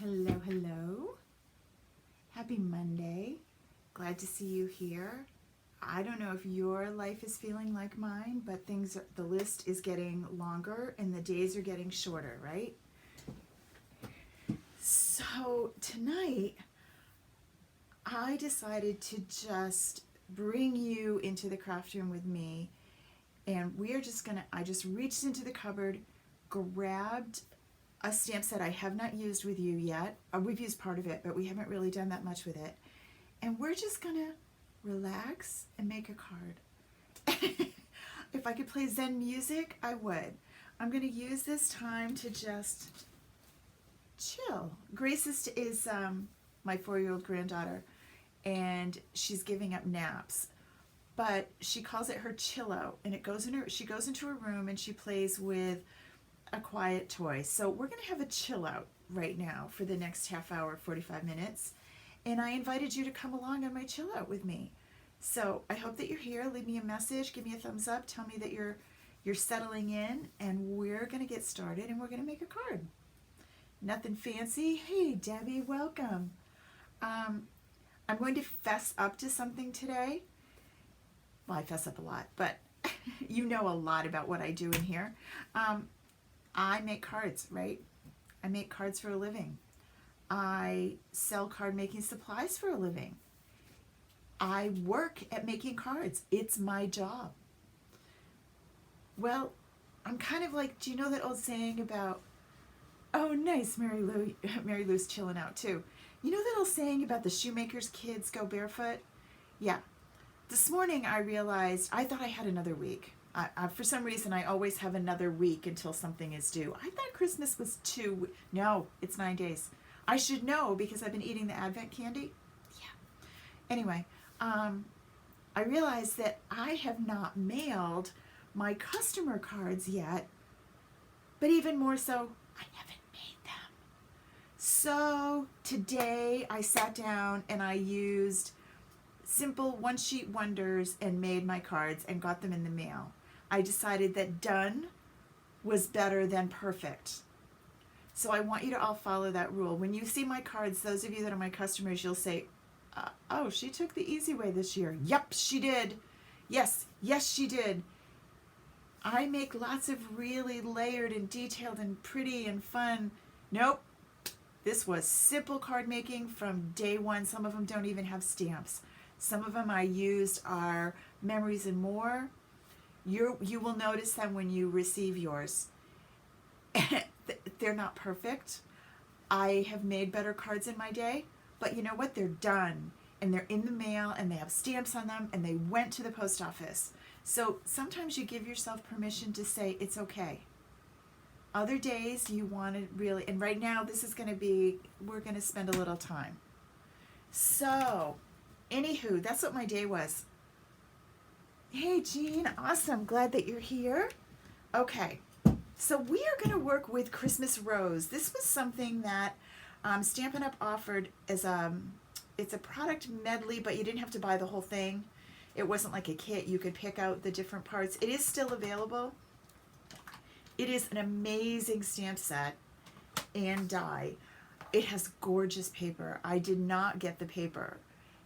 Hello, hello. Happy Monday. Glad to see you here. I don't know if your life is feeling like mine, but the list is getting longer and the days are getting shorter, right? So tonight, I decided to just bring you into the craft room with me, and I just reached into the cupboard, grabbed a stamp set I have not used with you yet. We've used part of it, but we haven't really done that much with it. And we're just gonna relax and make a card. If I could play Zen music, I would. I'm gonna use this time to just chill. Grace is my 4-year-old granddaughter, and she's giving up naps. But she calls it her chill out, and she goes into her room and she plays with a quiet toy. So we're going to have a chill out right now for the next half hour, 45 minutes. And I invited you to come along on my chill out with me. So I hope that you're here. Leave me a message, give me a thumbs up, tell me that you're settling in, and we're going to get started and we're going to make a card. Nothing fancy. Hey, Debbie, welcome. I'm going to fess up to something today. Well, I fess up a lot, but you know a lot about what I do in here. I make cards, right? I make cards for a living. I sell card making supplies for a living. I work at making cards. It's my job. Well, I'm kind of like, do you know that old saying about, oh, nice, Mary Lou. Mary Lou's chilling out too. You know that old saying about the shoemaker's kids go barefoot? Yeah. This morning I realized I thought I had another week. For some reason, I always have another week until something is due. I thought Christmas was No, it's 9 days. I should know because I've been eating the Advent candy. Yeah. Anyway, I realized that I have not mailed my customer cards yet, but even more so, I haven't made them. So today I sat down and I used simple one-sheet wonders and made my cards and got them in the mail. I decided that done was better than perfect. So I want you to all follow that rule. When you see my cards, those of you that are my customers, you'll say, oh, she took the easy way this year. Yep, she did. Yes, she did. I make lots of really layered and detailed and pretty and fun. Nope. This was simple card making from day one. Some of them don't even have stamps. Some of them I used are Memories and More. You will notice them when you receive yours. They're not perfect. I have made better cards in my day, but you know what? They're done, and they're in the mail, and they have stamps on them, and they went to the post office. So sometimes you give yourself permission to say it's okay. Other days you want to really, and right now we're going to spend a little time. So, anywho, that's what my day was. Hey, Jean, awesome. Glad that you're here. Okay, so we are going to work with Christmas Rose. This was something that Stampin' Up! Offered as it's a product medley, but you didn't have to buy the whole thing. It wasn't like a kit. You could pick out the different parts. It is still available. It is an amazing stamp set and die. It has gorgeous paper. I did not get the paper.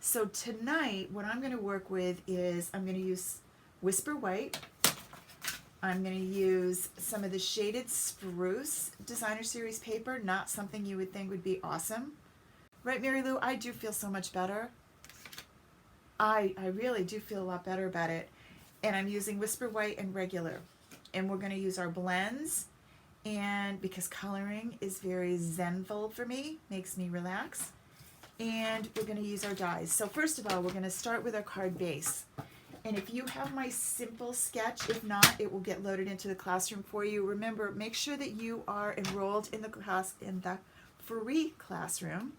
So tonight, what I'm going to work with is I'm going to use Whisper White. I'm going to use some of the Shaded Spruce Designer Series paper, not something you would think would be awesome. Right, Mary Lou? I do feel so much better. I really do feel a lot better about it. And I'm using Whisper White and regular. And we're going to use our blends. And because coloring is very zenful for me, makes me relax. And we're going to use our dies. So first of all, we're going to start with our card base. And if you have my simple sketch, if not, it will get loaded into the classroom for you. Remember, make sure that you are enrolled in the free classroom.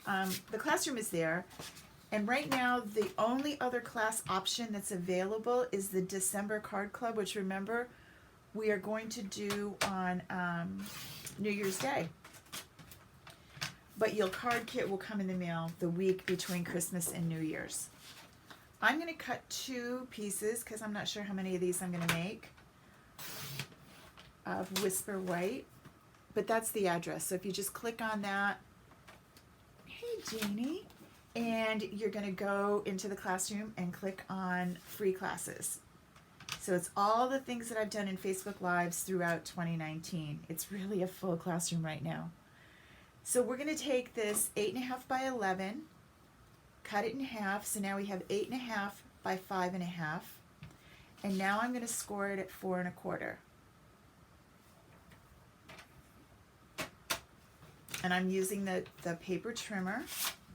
The classroom is there. And right now, the only other class option that's available is the December Card Club, which remember, we are going to do on New Year's Day. But your card kit will come in the mail the week between Christmas and New Year's. I'm going to cut 2 pieces because I'm not sure how many of these I'm going to make of Whisper White. But that's the address. So if you just click on that, Hey, Janie. And you're going to go into the classroom and click on free classes. So it's all the things that I've done in Facebook Lives throughout 2019. It's really a full classroom right now. So we're going to take this 8.5 by 11, cut it in half. So now we have 8.5 by 5.5. And now I'm going to score it at 4 1/4. And I'm using the paper trimmer.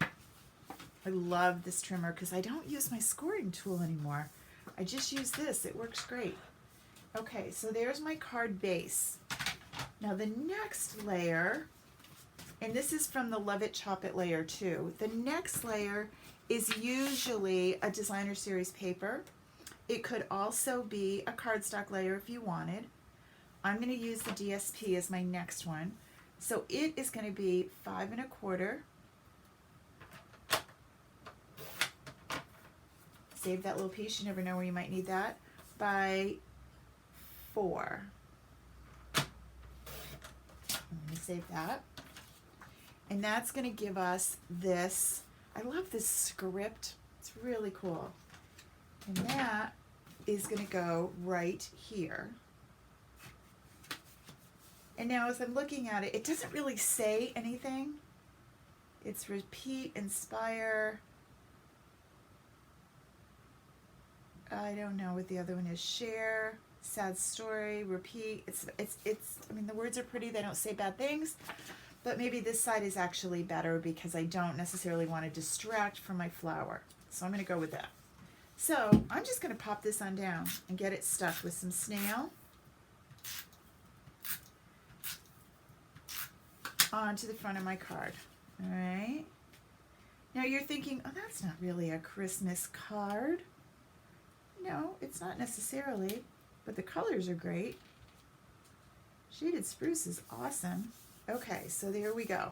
I love this trimmer because I don't use my scoring tool anymore. I just use this. It works great. Okay, so there's my card base. Now the next layer, and this is from the Love It Chop It layer too. The next layer is usually a designer series paper. It could also be a cardstock layer if you wanted. I'm going to use the DSP as my next one. So it is going to be 5 1/4. Save that little piece, you never know where you might need that, by 4. I'm going to save that. And that's going to give us this. I love this script. It's really cool. And that is going to go right here. And now as I'm looking at it, it doesn't really say anything. It's repeat, inspire. I don't know what the other one is. Share, sad story, repeat. It's I mean, the words are pretty. They don't say bad things. But maybe this side is actually better because I don't necessarily want to distract from my flower. So I'm going to go with that. So I'm just going to pop this on down and get it stuck with some snail onto the front of my card. All right. Now you're thinking, oh, that's not really a Christmas card. No, it's not necessarily, but the colors are great. Shaded spruce is awesome. Okay, so there we go.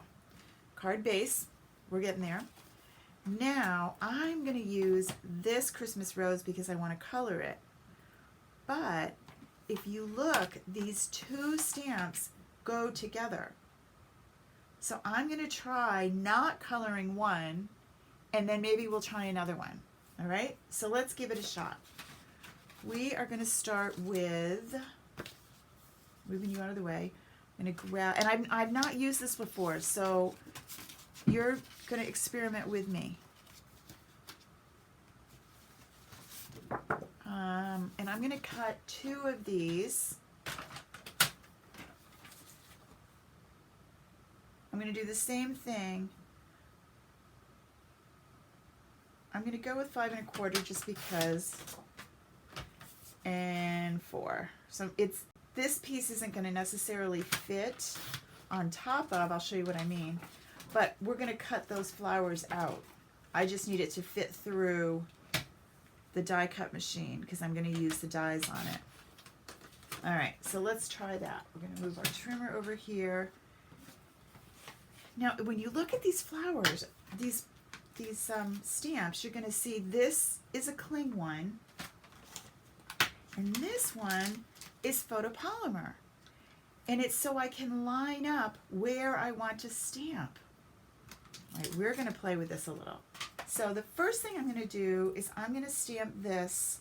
Card base, we're getting there. Now I'm going to use this Christmas rose because I want to color it. But if you look, these two stamps go together. So I'm going to try not coloring one, and then maybe we'll try another one. All right, so let's give it a shot. We are going to start with, moving you out of the way, I'm going to grab, and I've not used this before, so you're going to experiment with me. And I'm going to cut 2 of these. I'm going to do the same thing. I'm going to go with 5 1/4 just because, and 4. So this piece isn't going to necessarily fit on top of, I'll show you what I mean, but we're going to cut those flowers out. I just need it to fit through the die cut machine because I'm going to use the dies on it. All right, so let's try that. We're going to move our trimmer over here. Now, when you look at these flowers, these stamps, you're going to see this is a cling one, and this one is photopolymer. And it's so I can line up where I want to stamp. All right, we're going to play with this a little. So the first thing I'm going to do is I'm going to stamp this,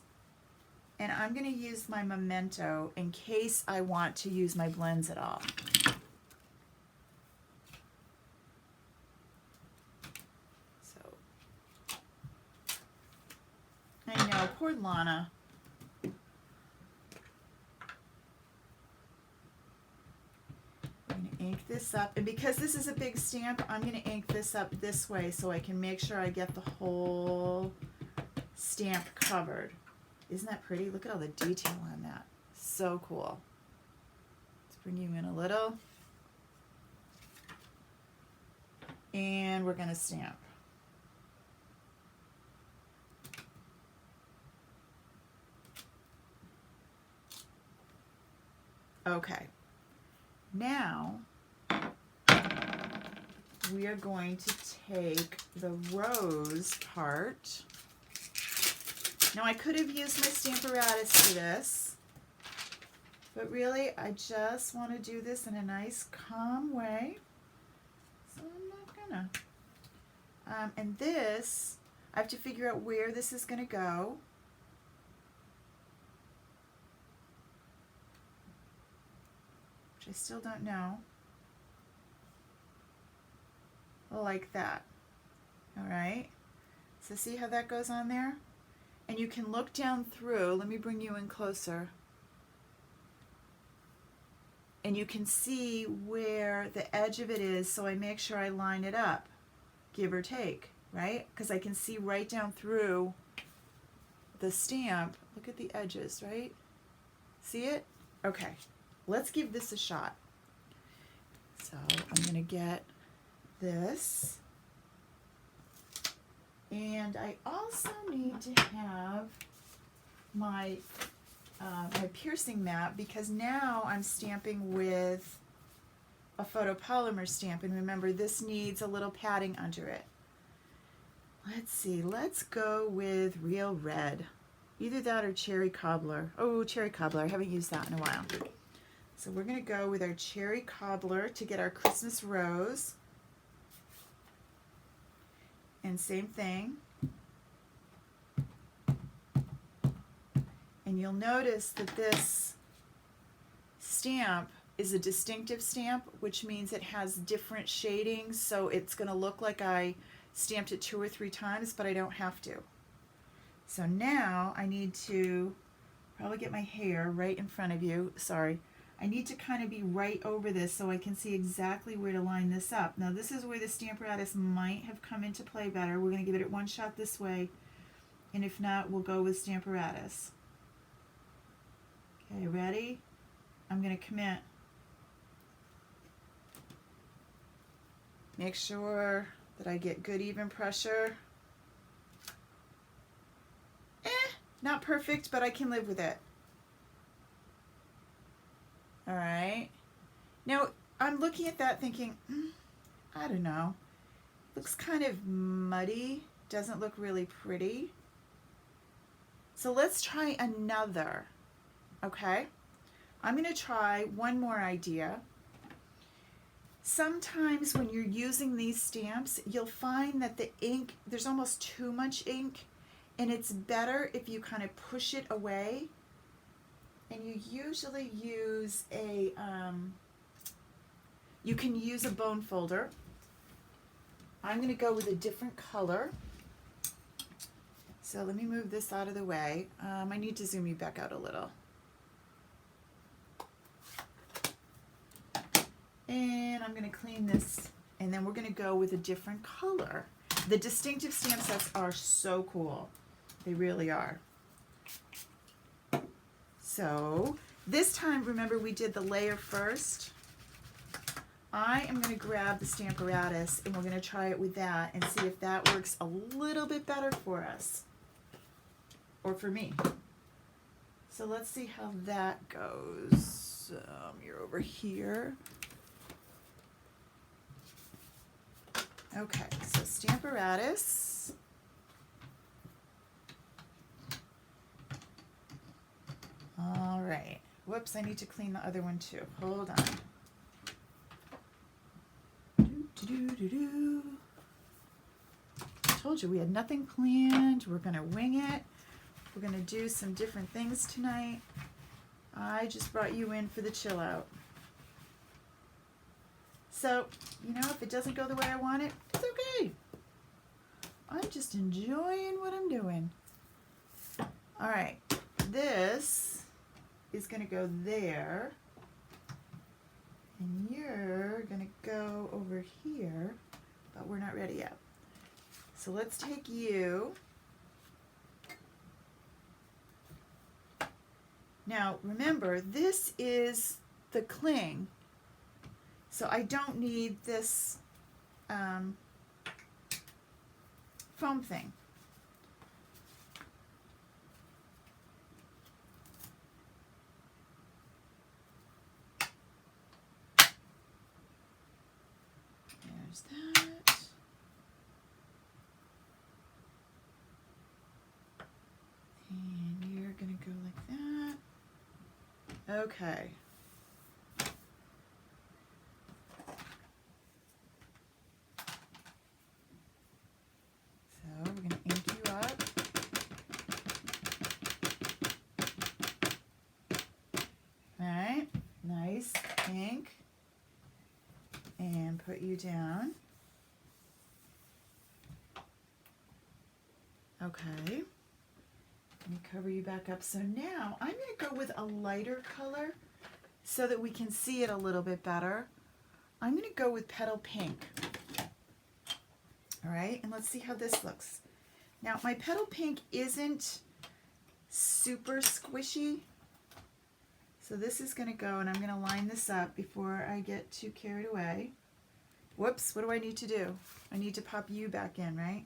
and I'm going to use my Memento in case I want to use my blends at all. I know, poor Lana. I'm going to ink this up, and because this is a big stamp, I'm going to ink this up this way so I can make sure I get the whole stamp covered. Isn't that pretty? Look at all the detail on that. So cool. Let's bring you in a little. And we're going to stamp. Okay, now we are going to take the rose part. Now I could have used my Stamparatus for this, but really I just want to do this in a nice calm way, so I'm not gonna. And this, I have to figure out where this is going to go. Which I still don't know. Like that. All right. So see how that goes on there? And you can look down through. Let me bring you in closer. And you can see where the edge of it is, so I make sure I line it up, give or take, right? Because I can see right down through the stamp. Look at the edges, right? See it? Okay, let's give this a shot. So I'm going to get this. And I also need to have my my piercing mat, because now I'm stamping with a photopolymer stamp, and remember this needs a little padding under it. Let's see, let's go with Real Red. Either that or Cherry Cobbler. Oh, Cherry Cobbler, I haven't used that in a while. So we're going to go with our Cherry Cobbler to get our Christmas rose. And same thing. And you'll notice that this stamp is a distinctive stamp, which means it has different shadings, so it's going to look like I stamped it 2 or 3 times, but I don't have to. So now I need to probably get my hair right in front of you. Sorry. I need to kind of be right over this so I can see exactly where to line this up. Now this is where the Stamparatus might have come into play better. We're going to give it one shot this way, and if not, we'll go with Stamparatus. Okay, ready? I'm going to commit. Make sure that I get good even pressure. Not perfect, but I can live with it. All right. Now, I'm looking at that thinking, I don't know. Looks kind of muddy. Doesn't look really pretty. So let's try another. Okay? I'm going to try one more idea. Sometimes when you're using these stamps, you'll find that the ink, there's almost too much ink, and it's better if you kind of push it away. And you usually use a, you can use a bone folder. I'm going to go with a different color. So let me move this out of the way. I need to zoom you back out a little. And I'm going to clean this, and then we're going to go with a different color. The distinctive stamp sets are so cool. They really are. So this time, remember we did the layer first. I am going to grab the Stamparatus, and we're going to try it with that and see if that works a little bit better for us. Or for me. So let's see how that goes. You're over here. Okay, so Stamparatus. All right. Whoops, I need to clean the other one too. Hold on. Told you we had nothing planned. We're going to wing it. We're going to do some different things tonight. I just brought you in for the chill out. So, you know, if it doesn't go the way I want it, it's okay. I'm just enjoying what I'm doing. All right, this is going to go there. And you're going to go over here, but we're not ready yet. So let's take you. Now, remember, this is the cling. So I don't need this foam thing. There's that. And you're going to go like that. Okay. and put you down. Okay. Let me cover you back up. So now I'm going to go with a lighter color so that we can see it a little bit better. I'm going to go with Petal Pink. All right, and let's see how this looks. Now, my Petal Pink isn't super squishy, so this is going to go, and I'm going to line this up before I get too carried away. Whoops, what do I need to do? I need to pop you back in, right?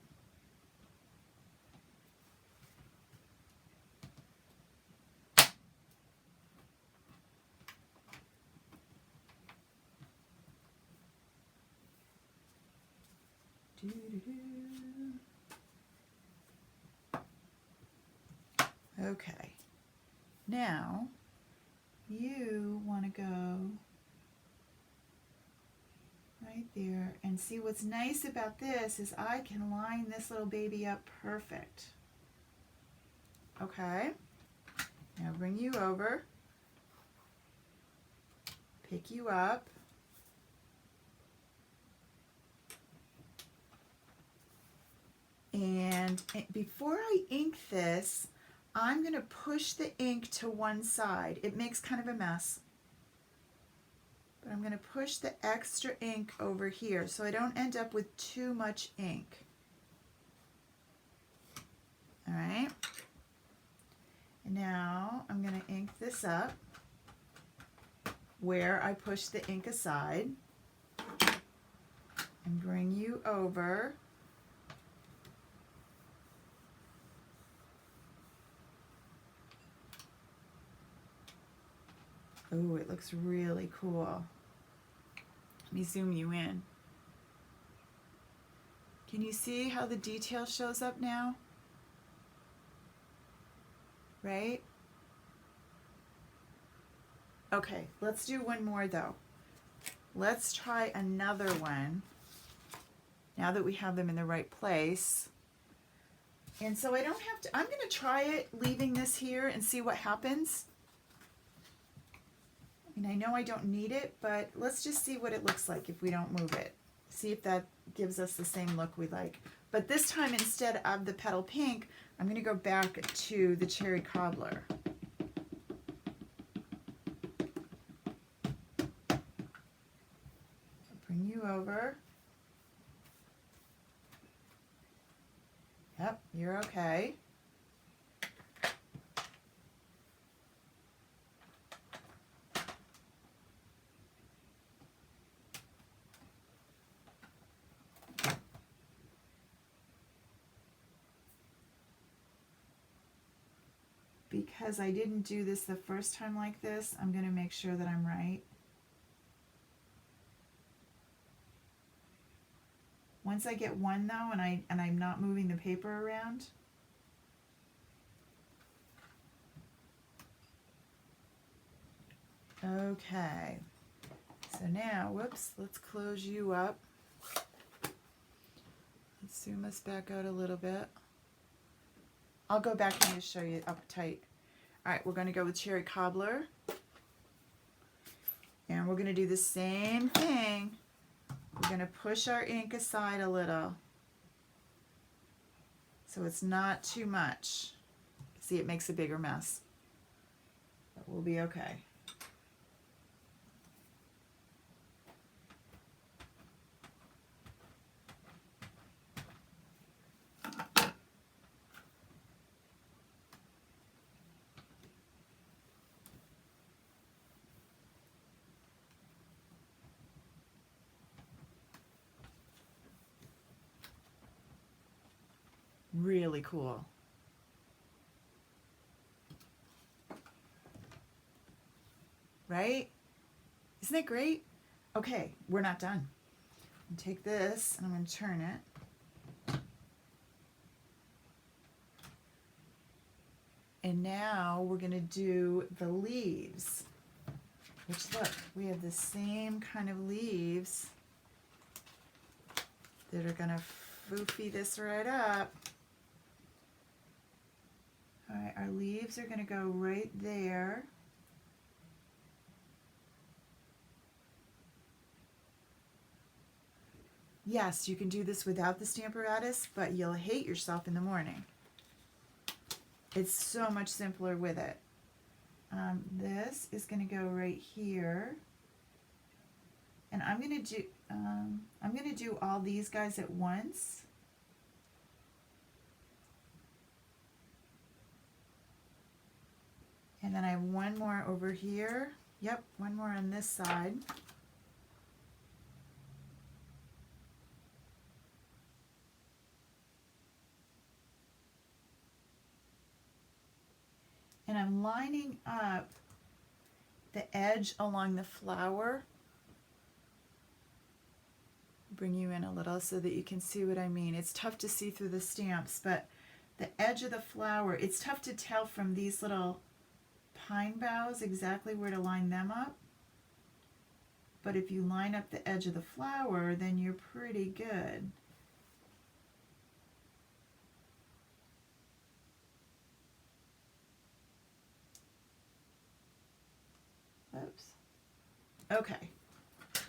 Okay, now you want to go right there, and see what's nice about this is I can line this little baby up perfect. Okay, now bring you over, pick you up, and before I ink this, I'm going to push the ink to one side. It makes kind of a mess, but I'm going to push the extra ink over here so I don't end up with too much ink. All right, and now I'm going to ink this up where I push the ink aside and bring you over. Oh, it looks really cool. Let me zoom you in. Can you see how the detail shows up now? Right? Okay, let's do one more though. Let's try another one now that we have them in the right place. And so I don't have to, I'm going to try it leaving this here and see what happens. And I know I don't need it, but let's just see what it looks like if we don't move it. See if that gives us the same look we like. But this time, instead of the Petal Pink, I'm going to go back to the Cherry Cobbler. Bring you over. Yep, you're okay. Because I didn't do this the first time like this, I'm going to make sure that I'm right. Once I get one though, and I'm not moving the paper around, okay. So now, whoops, let's close you up. Let's zoom us back out a little bit. I'll go back and just show you up tight. All right, we're going to go with Cherry Cobbler. And we're going to do the same thing. We're going to push our ink aside a little so it's not too much. See, it makes a bigger mess. But we'll be okay. Really cool. Right? Isn't it great? Okay, we're not done. I'm gonna take this and I'm going to turn it. And now we're going to do the leaves. Which, look, we have the same kind of leaves that are going to foofy this right up. All right, our leaves are going to go right there. Yes, you can do this without the Stamparatus, but you'll hate yourself in the morning. It's so much simpler with it. This is going to go right here, and I'm going to do all these guys at once. And then I have one more over here. Yep, one more on this side. And I'm lining up the edge along the flower. Bring you in a little so that you can see what I mean. It's tough to see through the stamps, but the edge of the flower, it's tough to tell from these little pine boughs exactly where to line them up. But if you line up the edge of the flower, then you're pretty good. Oops. Okay.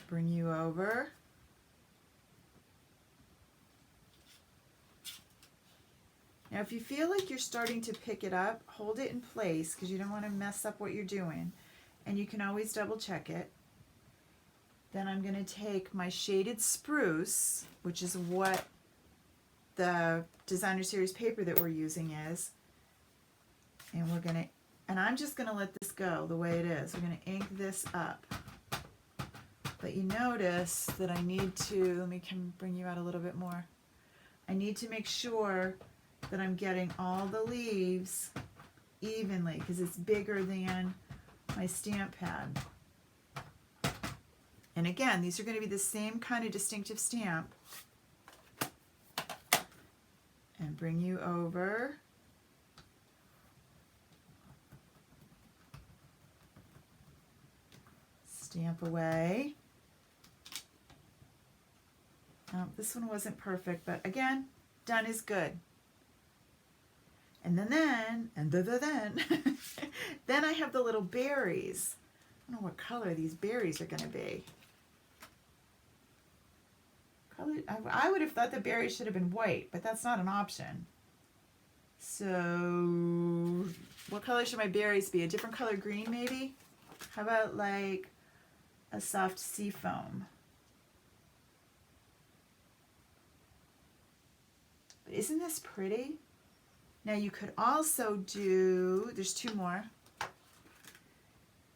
Bring you over. Now if you feel like you're starting to pick it up, hold it in place because you don't want to mess up what you're doing. And you can always double check it. Then I'm going to take my shaded spruce, which is what the Designer Series paper that we're using is. And I'm just going to let this go the way it is. We're going to ink this up. But you notice that I need to, let me bring you out a little bit more. I need to make sure that I'm getting all the leaves evenly because it's bigger than my stamp pad. And again, these are going to be the same kind of distinctive stamp. And bring you over. Stamp away. This one wasn't perfect, but again, done is good. And then then I have the little berries. I don't know what color these berries are going to be. I would have thought the berries should have been white, but that's not an option. So what color should my berries be? A different color green maybe? How about like a soft sea foam? But isn't this pretty? Now you could also do, there's two more.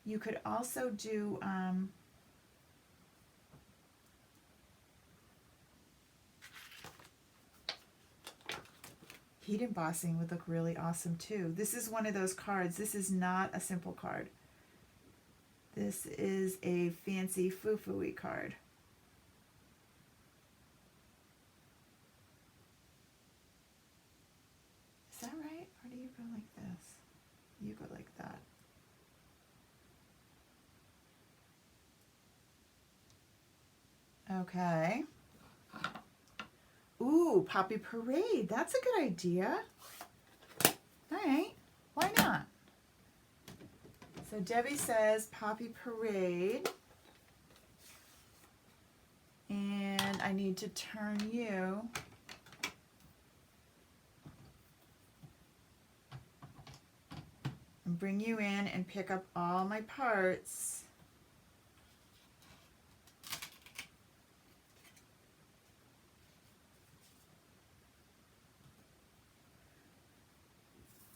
You could also do heat embossing would look really awesome too. This is one of those cards. This is not a simple card. This is a fancy foo-foo-y card. Is that right? Or do you go like this? You go like that. Okay. Ooh, Poppy Parade. That's a good idea. All right. Why not? So Debbie says Poppy Parade. And I need to turn you. And bring you in and pick up all my parts.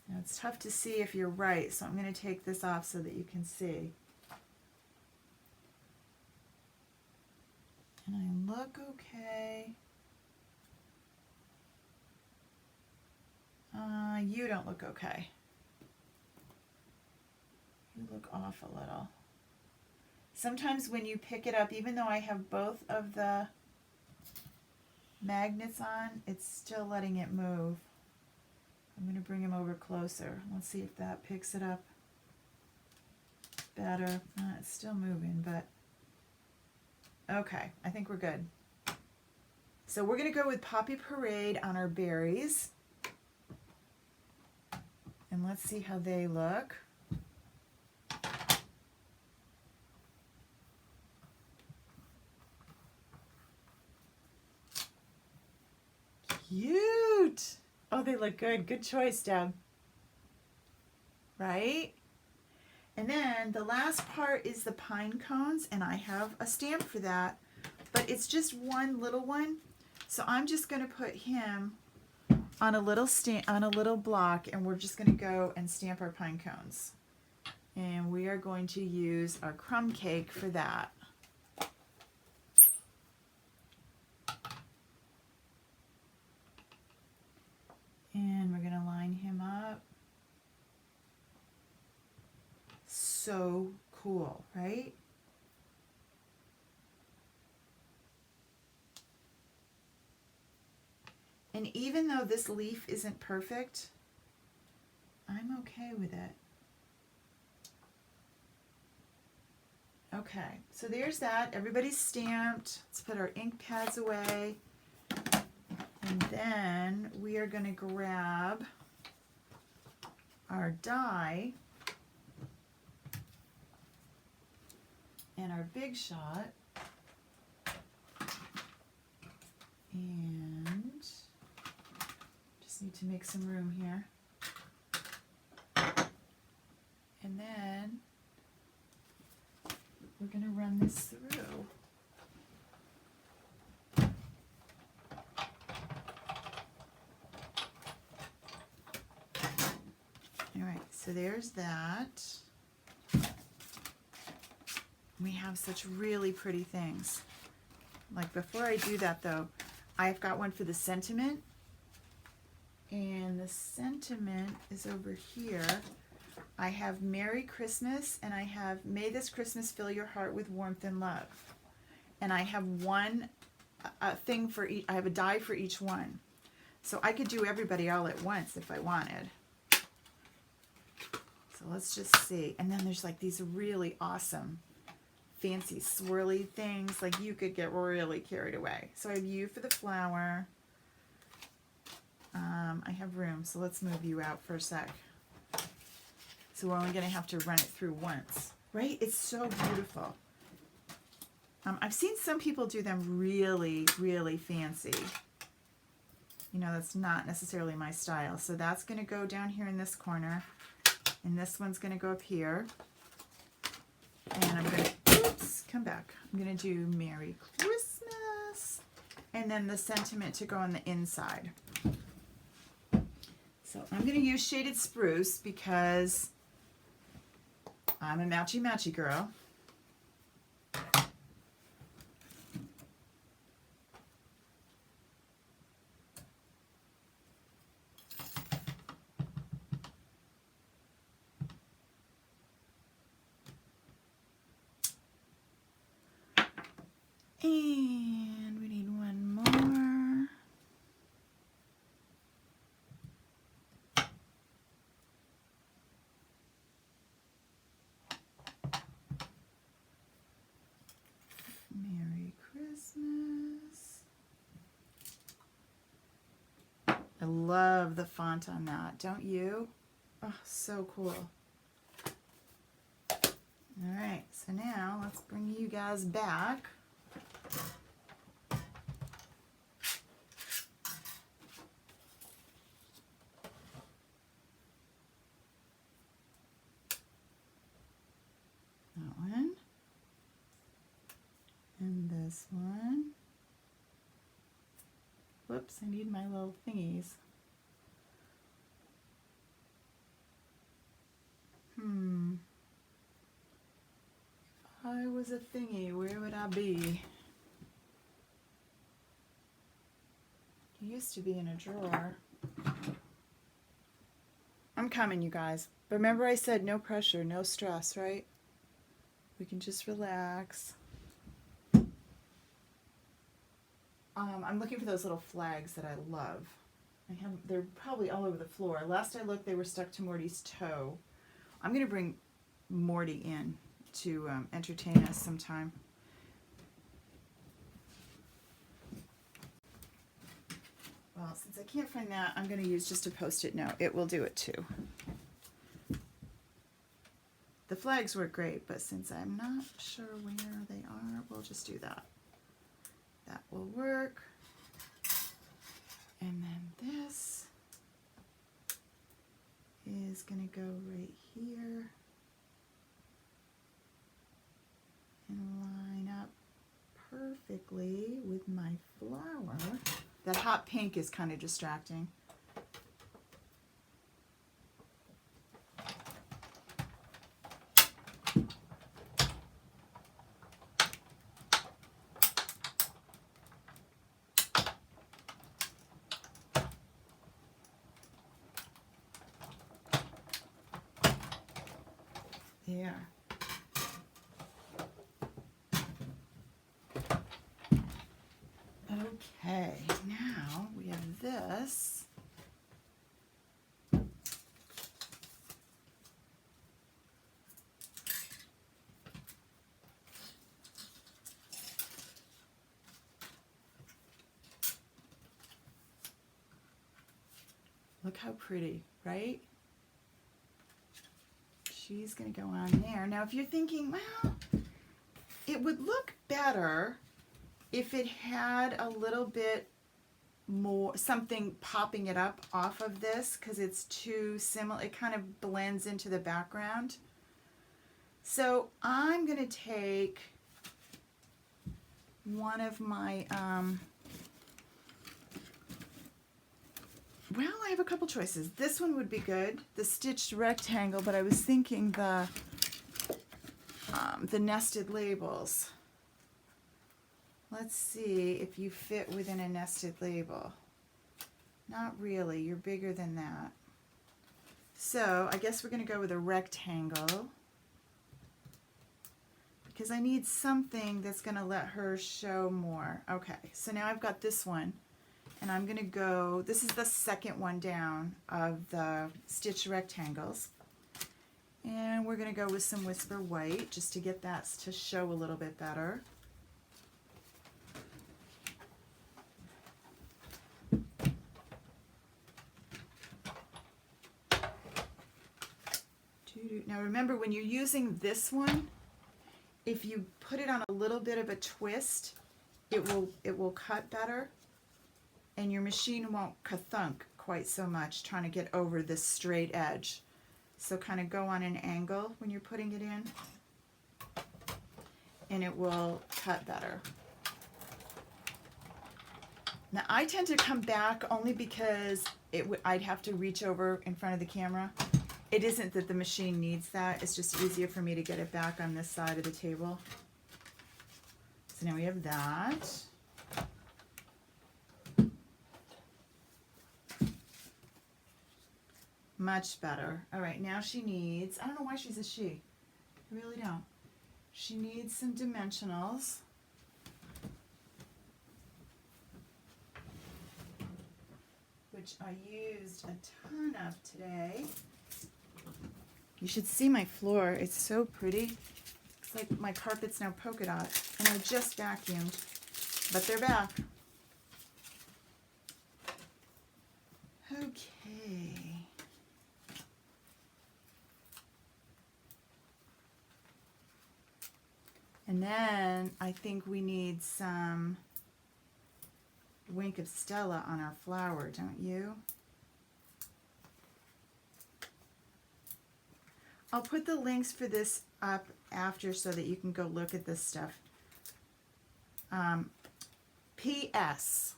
Now it's tough to see if you're right, so I'm going to take this off so that you can see. And I look okay. You don't look okay. You look off a little. Sometimes when you pick it up, even though I have both of the magnets on, it's still letting it move. I'm going to bring him over closer. Let's see if that picks it up better. It's still moving, but okay, I think we're good. So we're going to go with Poppy Parade on our berries. And let's see how they look. cute. Oh, they look good. Good choice, Deb. Right? And then the last part is the pine cones, and I have a stamp for that, but it's just one little one. So I'm just going to put him on a little block, and we're just going to go and stamp our pine cones. And we are going to use our crumb cake for that. And we're going to line him up. So cool, right? And even though this leaf isn't perfect, I'm okay with it. Okay, so there's that. Everybody's stamped. Let's put our ink pads away. And then we are going to grab our die and our Big Shot. And just need to make some room here. And then we're going to run this through. All right, so there's that. We have such really pretty things. Like, before I do that though, I've got one for the sentiment. And the sentiment is over here. I have Merry Christmas, and I have May this Christmas fill your heart with warmth and love. And I have one thing for each, I have a die for each one. So I could do everybody all at once if I wanted. So let's just see. And then there's like these really awesome fancy swirly things. Like, you could get really carried away. So I have you for the flower. I have room, so let's move you out for a sec. So we're only going to have to run it through once. Right? It's so beautiful. I've seen some people do them really, really fancy. You know, that's not necessarily my style. So that's going to go down here in this corner. And this one's going to go up here. And I'm going to, oops, come back. I'm going to do Merry Christmas. And then the sentiment to go on the inside. So I'm going to use Shaded Spruce because I'm a matchy-matchy girl. And we need one more. Merry Christmas. I love the font on that, don't you? Oh, so cool. All right, so now let's bring you guys back. That one. And this one. Whoops, I need my little thingies. If I was a thingy, where would I be? It used to be in a drawer. I'm coming, you guys. But remember I said no pressure, no stress, right? We can just relax. I'm looking for those little flags that I love. They're probably all over the floor. Last I looked, they were stuck to Morty's toe. I'm going to bring Morty in to entertain us sometime. Well, since I can't find that, I'm going to use just a Post-it note. It will do it too. The flags work great, but since I'm not sure where they are, we'll just do that. That will work. And then this is going to go right here and line up perfectly with my flower. That hot pink is kind of distracting. There. Okay, now we have this. Look how pretty, right? She's going to go on there. Now, if you're thinking, well, it would look better if it had a little bit more, something popping it up off of this, because it's too similar. It kind of blends into the background. So I'm going to take one of my, well, I have a couple choices. This one would be good, the stitched rectangle, but I was thinking the nested labels. Let's see if you fit within a nested label. Not really, you're bigger than that. So I guess we're going to go with a rectangle because I need something that's going to let her show more. Okay, so now I've got this one. And I'm going to go, this is the second one down of the stitched rectangles. And we're going to go with some Whisper White just to get that to show a little bit better. Now remember, when you're using this one, if you put it on a little bit of a twist, it will cut better. And your machine won't ka-thunk quite so much trying to get over this straight edge. So kind of go on an angle when you're putting it in, and it will cut better. Now I tend to come back only because I'd have to reach over in front of the camera. It isn't that the machine needs that, it's just easier for me to get it back on this side of the table. So now we have that. Much better. All right, now she needs, I don't know why she's a she. I really don't. She needs some dimensionals. Which I used a ton of today. You should see my floor. It's so pretty. It's like my carpet's now polka dot. And I just vacuumed. But they're back. Okay. And then I think we need some Wink of Stella on our flower, don't you? I'll put the links for this up after so that you can go look at this stuff. P.S.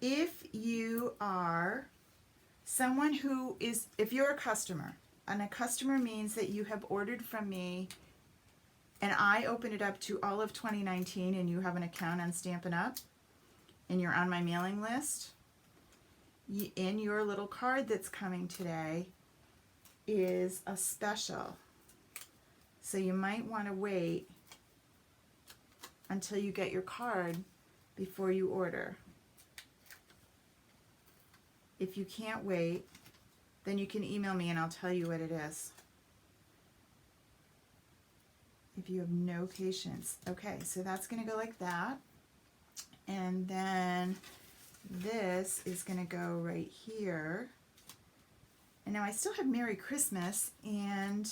If you are someone who is, if you're a customer, and a customer means that you have ordered from me and I open it up to all of 2019 and you have an account on Stampin' Up! And you're on my mailing list, in your little card that's coming today is a special. So you might want to wait until you get your card before you order. If you can't wait, then you can email me and I'll tell you what it is. If you have no patience. Okay, so that's going to go like that. And then this is going to go right here. And now I still have Merry Christmas and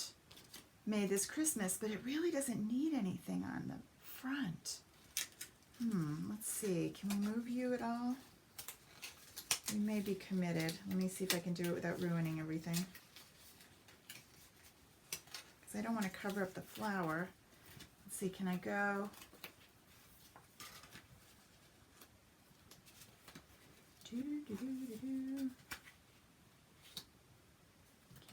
May This Christmas, but it really doesn't need anything on the front. Let's see. Can we move you at all? We may be committed. Let me see if I can do it without ruining everything. Because I don't want to cover up the flower. Let's see, can I go? Get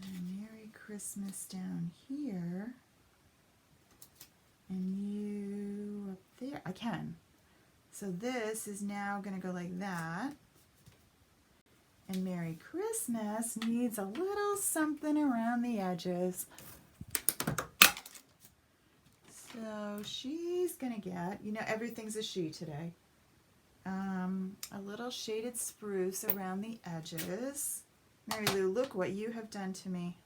a Merry Christmas down here. And you up there. I can. So this is now going to go like that. And Merry Christmas needs a little something around the edges. So she's going to get, you know, everything's a she today. A little shaded spruce around the edges. Mary Lou, look what you have done to me.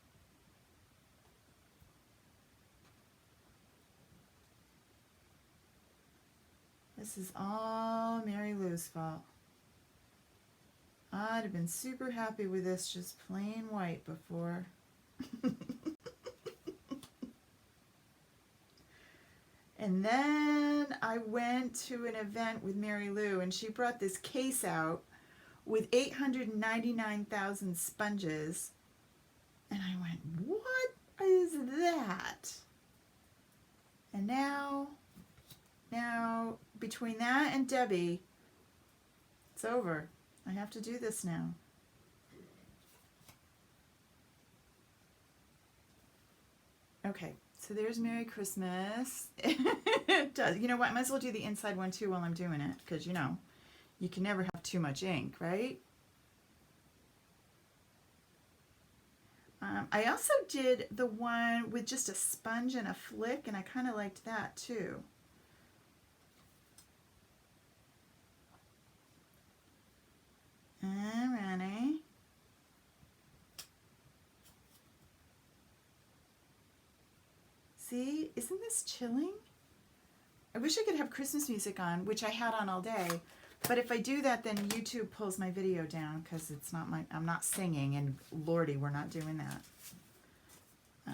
This is all Mary Lou's fault. I'd have been super happy with this just plain white before. And then I went to an event with Mary Lou and she brought this case out with 899,000 sponges. And I went, what is that? And now between that and Debbie, it's over. I have to do this now. Okay, so there's Merry Christmas. It does. You know what? I might as well do the inside one too while I'm doing it, because you know, you can never have too much ink, right? I also did the one with just a sponge and a flick, and I kind of liked that too. Alrighty. See, isn't this chilling? I wish I could have Christmas music on, which I had on all day. But if I do that, then YouTube pulls my video down because it's not my, I'm not singing, and Lordy, we're not doing that. All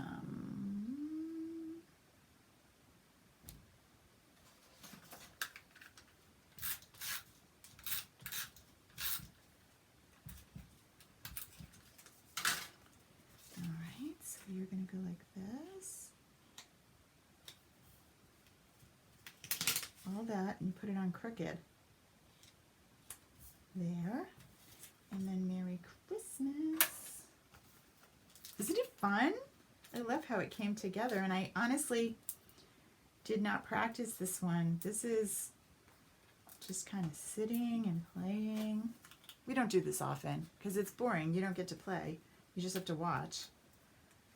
right, so you're going to go like this. All that, and you put it on crooked. There. And then Merry Christmas. Isn't it fun? I love how it came together, and I honestly did not practice this one. This is just kind of sitting and playing. We don't do this often because it's boring. You don't get to play. You just have to watch.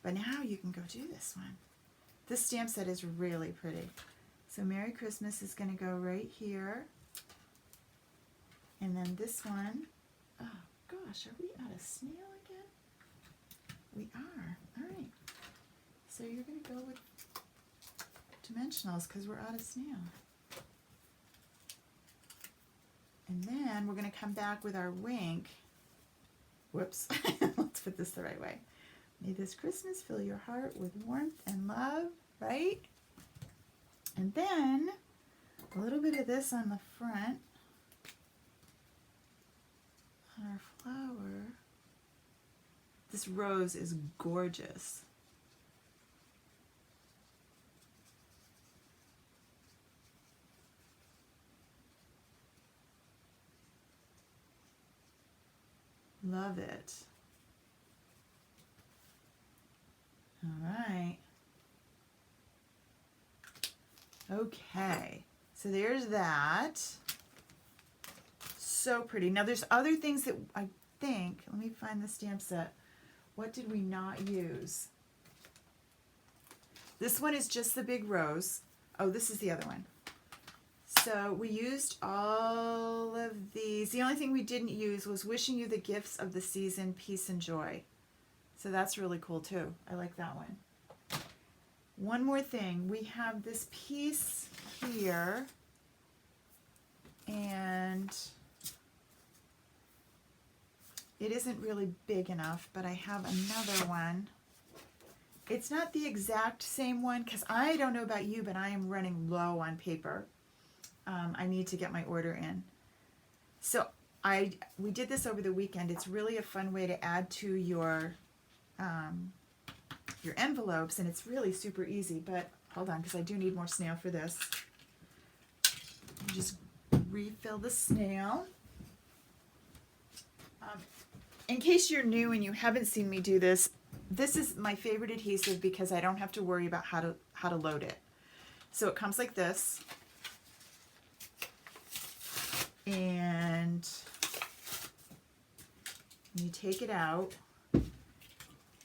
But now you can go do this one. This stamp set is really pretty. So Merry Christmas is going to go right here. And then this one, oh gosh, are we out of snail again? We are. All right. So you're going to go with dimensionals because we're out of snail. And then we're going to come back with our wink. Whoops. Let's put this the right way. May this Christmas fill your heart with warmth and love, right? And then a little bit of this on the front. On our flower. This rose is gorgeous. Love it. All right. Okay, so there's that. So pretty. Now there's other things that I think, let me find the stamp set. What did we not use? This one is just the big rose. Oh, this is the other one. So we used all of these. The only thing we didn't use was wishing you the gifts of the season, peace and joy. So that's really cool too. I like that one. One more thing. We have this piece here, and it isn't really big enough, but I have another one. It's not the exact same one because I don't know about you, but I am running low on paper. I need to get my order in. So we did this over the weekend. It's really a fun way to add to your envelopes, and it's really super easy. But hold on, because I do need more snail for this. Just refill the snail. In case you're new and you haven't seen me do this, this is my favorite adhesive because I don't have to worry about how to load it. So it comes like this, and you take it out. You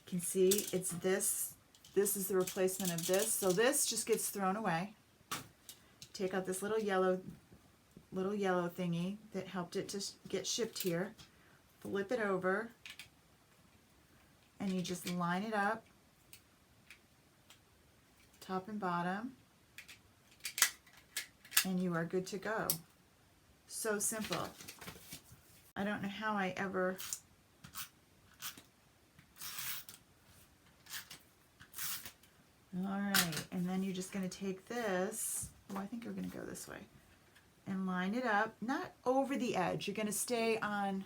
can see it's this. This is the replacement of this. So this just gets thrown away. Take out this little yellow thingy that helped it to get shipped here. Flip it over, and you just line it up, top and bottom, and you are good to go. So simple. I don't know how I ever... All right, and then you're just going to take this, I think we're going to go this way, and line it up, not over the edge. You're going to stay on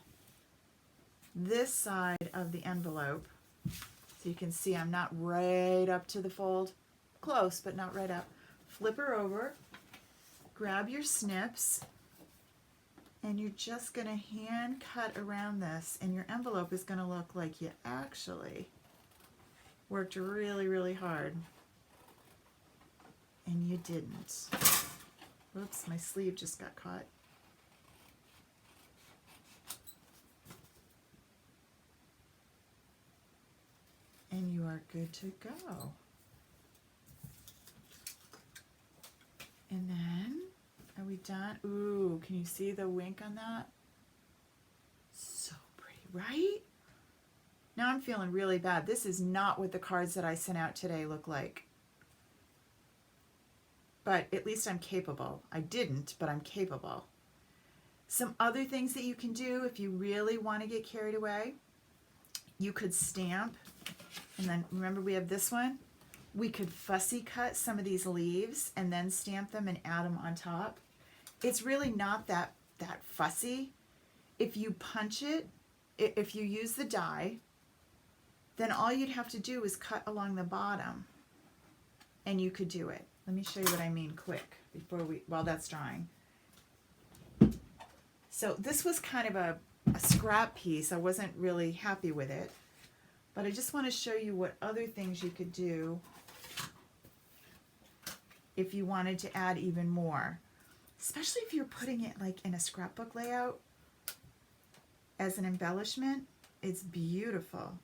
this side of the envelope. So you can see I'm not right up to the fold. Close, but not right up. Flip her over, grab your snips, and you're just going to hand cut around this, and your envelope is going to look like you actually worked really, really hard. And you didn't. Whoops, my sleeve just got caught. And you are good to go. And then, are we done? Ooh, can you see the wink on that? So pretty, right? Now I'm feeling really bad. This is not what the cards that I sent out today look like. But at least I'm capable. I didn't, but I'm capable. Some other things that you can do if you really want to get carried away, you could stamp. And then remember we have this one. We could fussy cut some of these leaves and then stamp them and add them on top. It's really not that fussy. If you punch it, if you use the die, then all you'd have to do is cut along the bottom and you could do it. Let me show you what I mean quick while that's drying. So this was kind of a scrap piece. I wasn't really happy with it. But I just want to show you what other things you could do if you wanted to add even more. Especially if you're putting it like in a scrapbook layout as an embellishment. It's beautiful.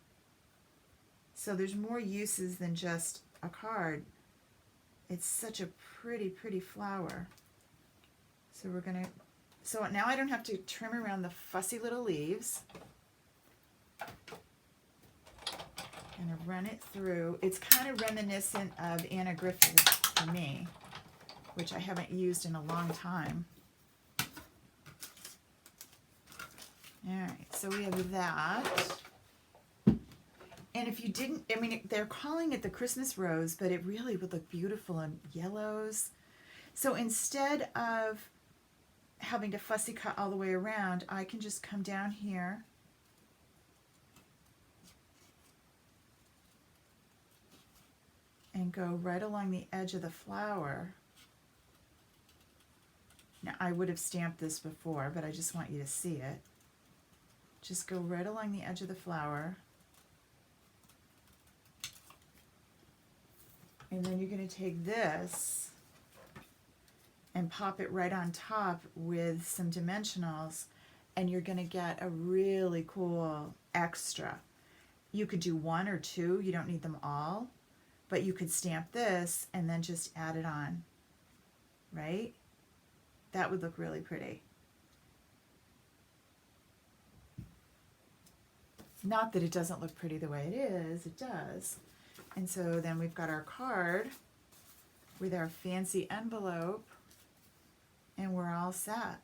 So there's more uses than just a card. It's such a pretty, pretty flower. So we're going to... So now I don't have to trim around the fussy little leaves. And run it through. It's kind of reminiscent of Anna Griffith for me, which I haven't used in a long time. All right, so we have that. And if you didn't, I mean, they're calling it the Christmas rose, but it really would look beautiful in yellows. So instead of having to fussy cut all the way around, I can just come down here and go right along the edge of the flower. Now, I would have stamped this before, but I just want you to see it. Just go right along the edge of the flower. And then you're going to take this and pop it right on top with some dimensionals, and you're going to get a really cool extra. You could do one or two, you don't need them all, but you could stamp this and then just add it on, right? That would look really pretty. Not that it doesn't look pretty the way it is, it does. And so then we've got our card with our fancy envelope, and we're all set.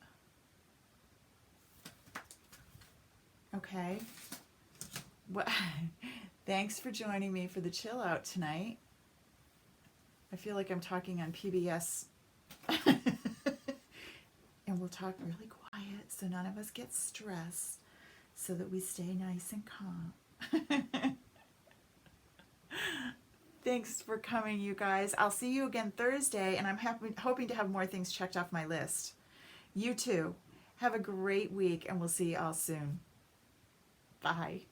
Okay. Well, thanks for joining me for the chill out tonight. I feel like I'm talking on PBS. And we'll talk really quiet. So none of us get stressed, so that we stay nice and calm. Thanks for coming, you guys. I'll see you again Thursday, and I'm hoping to have more things checked off my list. You too. Have a great week, and we'll see you all soon. Bye.